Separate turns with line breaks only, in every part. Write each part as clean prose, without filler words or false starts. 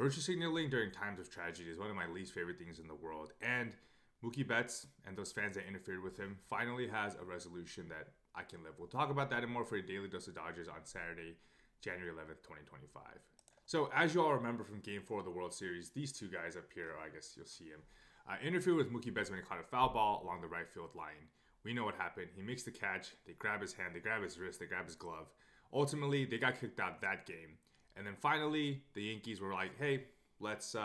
Virtue signaling during times of tragedy is one of my least favorite things in the world. And Mookie Betts and those fans that interfered with him finally has a resolution that I can live. We'll talk about that and more for a Daily Dose of Dodgers on Saturday, January 11th, 2025. So, as you all remember from Game 4 of the World Series, these two guys up here, or I guess you'll see him, interfered with Mookie Betts when he caught a foul ball along the right field line. We know what happened. He makes the catch. They grab his hand. They grab his wrist. They grab his glove. Ultimately, they got kicked out that game. And then finally, the Yankees were like, hey, let's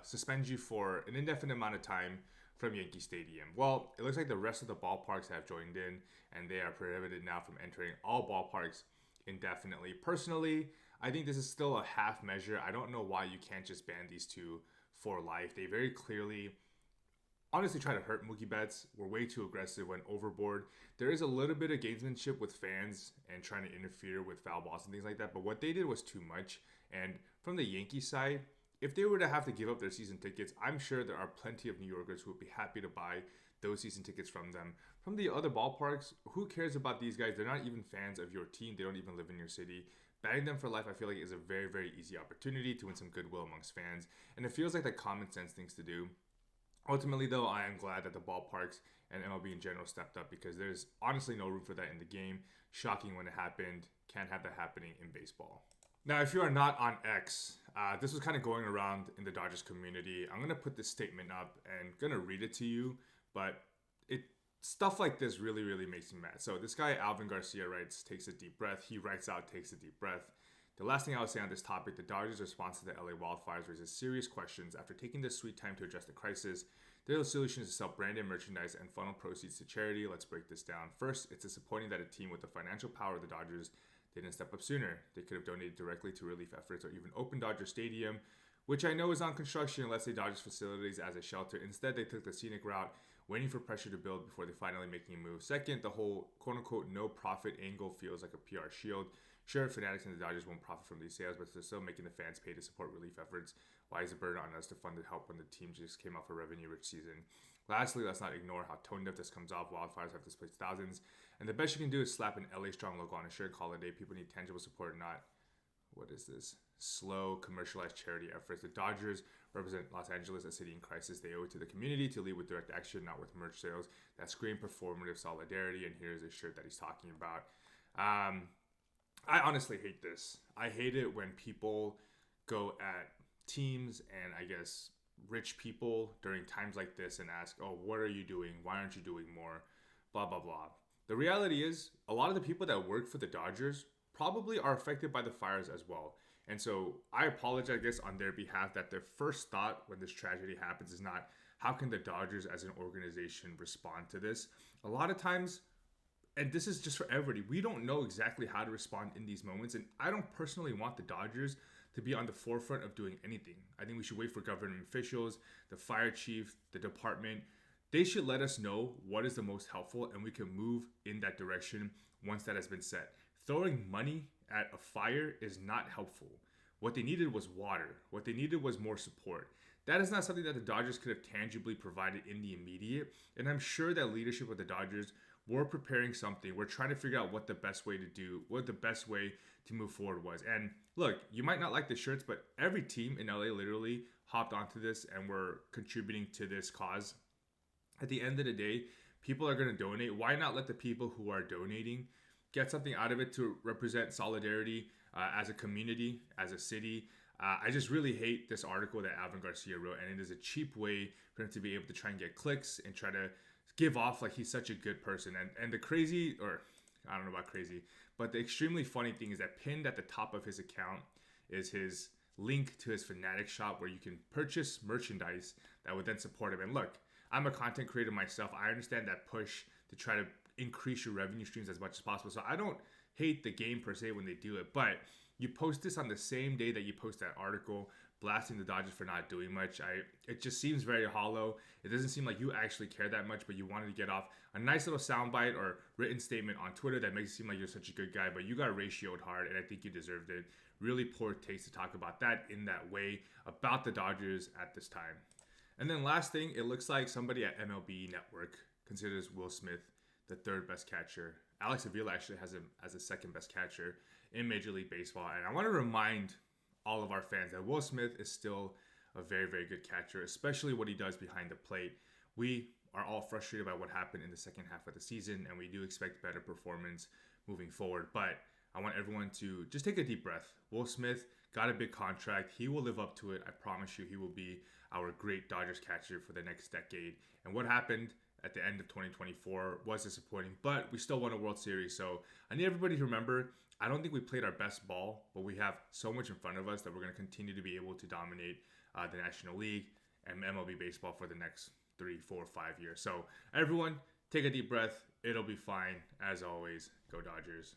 suspend you for an indefinite amount of time from Yankee Stadium. Well, it looks like the rest of the ballparks have joined in, and they are prohibited now from entering all ballparks indefinitely. Personally, I think this is still a half measure. I don't know why you can't just ban these two for life. They very clearly honestly try to hurt Mookie Betts. We're way too aggressive, went overboard. There is a little bit of gamesmanship with fans and trying to interfere with foul balls and things like that, but what they did was too much. And from the Yankees side, if they were to have to give up their season tickets, I'm sure there are plenty of New Yorkers who would be happy to buy those season tickets from them. From the other ballparks, who cares about these guys? They're not even fans of your team. They don't even live in your city. Banning them for life, I feel like, is a very, very easy opportunity to win some goodwill amongst fans. And it feels like the common sense things to do. Ultimately, though, I am glad that the ballparks and MLB in general stepped up because there's honestly no room for that in the game. Shocking when it happened. Can't have that happening in baseball. Now, if you are not on X, this was kind of going around in the Dodgers community. I'm going to put this statement up and going to read it to you, but stuff like this really, really makes me mad. So this guy, Alvin Garcia, writes, takes a deep breath. He writes out, takes a deep breath. The last thing I would say on this topic, the Dodgers' response to the LA wildfires raises serious questions. After taking this sweet time to address the crisis, their solution is to sell branded merchandise and funnel proceeds to charity. Let's break this down. First, it's disappointing that a team with the financial power of the Dodgers didn't step up sooner. They could have donated directly to relief efforts or even opened Dodger Stadium, which I know is on construction, let's say Dodgers facilities as a shelter. Instead, they took the scenic route, waiting for pressure to build before they finally making a move. Second, the whole quote-unquote no-profit angle feels like a PR shield. Sure, Fanatics and the Dodgers won't profit from these sales, but they're still making the fans pay to support relief efforts. Why is the burden on us to fund the help when the team just came off a revenue-rich season? Lastly, let's not ignore how tone-deaf this comes off. Wildfires have displaced thousands, and the best you can do is slap an LA Strong logo on a shirt, call it a day. People need tangible support, not, what is this, slow, commercialized charity efforts. The Dodgers represent Los Angeles, a city in crisis. They owe it to the community to lead with direct action, not with merch sales that scream performative solidarity, and here's a shirt that he's talking about. I honestly hate this. I hate it when people go at teams and I guess rich people during times like this and ask, oh, what are you doing? Why aren't you doing more? Blah, blah, blah. The reality is a lot of the people that work for the Dodgers probably are affected by the fires as well. And so I apologize, I guess, on their behalf that their first thought when this tragedy happens is not how can the Dodgers as an organization respond to this? A lot of times, and this is just for everybody, we don't know exactly how to respond in these moments. And I don't personally want the Dodgers to be on the forefront of doing anything. I think we should wait for government officials, the fire chief, the department. They should let us know what is the most helpful and we can move in that direction once that has been set. Throwing money at a fire is not helpful. What they needed was water. What they needed was more support. That is not something that the Dodgers could have tangibly provided in the immediate. And I'm sure that leadership of the Dodgers we're preparing something. We're trying to figure out what the best way to do, what the best way to move forward was. And look, you might not like the shirts, but every team in LA literally hopped onto this and were contributing to this cause. At the end of the day, people are going to donate. Why not let the people who are donating get something out of it to represent solidarity as a community, as a city? I just really hate this article that Alvin Garcia wrote, and it is a cheap way for him to be able to try and get clicks and try to give off like he's such a good person. And the crazy, or I don't know about crazy, but the extremely funny thing is that pinned at the top of his account is his link to his Fanatic shop where you can purchase merchandise that would then support him. And look, I'm a content creator myself. I understand that push to try to increase your revenue streams as much as possible. So I don't hate the game per se when they do it, but you post this on the same day that you post that article blasting the Dodgers for not doing much. It just seems very hollow. It doesn't seem like you actually care that much, but you wanted to get off a nice little soundbite or written statement on Twitter that makes it seem like you're such a good guy, but you got ratioed hard, and I think you deserved it. Really poor taste to talk about that in that way about the Dodgers at this time. And then last thing, it looks like somebody at MLB Network considers Will Smith the third best catcher. Alex Avila actually has him as the second best catcher in Major League Baseball. And I want to remind all of our fans that Will Smith is still a very, very good catcher, especially what he does behind the plate. We are all frustrated by what happened in the second half of the season, and we do expect better performance moving forward. But I want everyone to just take a deep breath. Will Smith got a big contract. He will live up to it. I promise you, he will be our great Dodgers catcher for the next decade. And what happened at the end of 2024 was disappointing, but we still won a World Series. So I need everybody to remember, I don't think we played our best ball, but we have so much in front of us that we're going to continue to be able to dominate the National League and MLB baseball for the next 3, 4, 5 years. So everyone, take a deep breath. It'll be fine. As always, go Dodgers.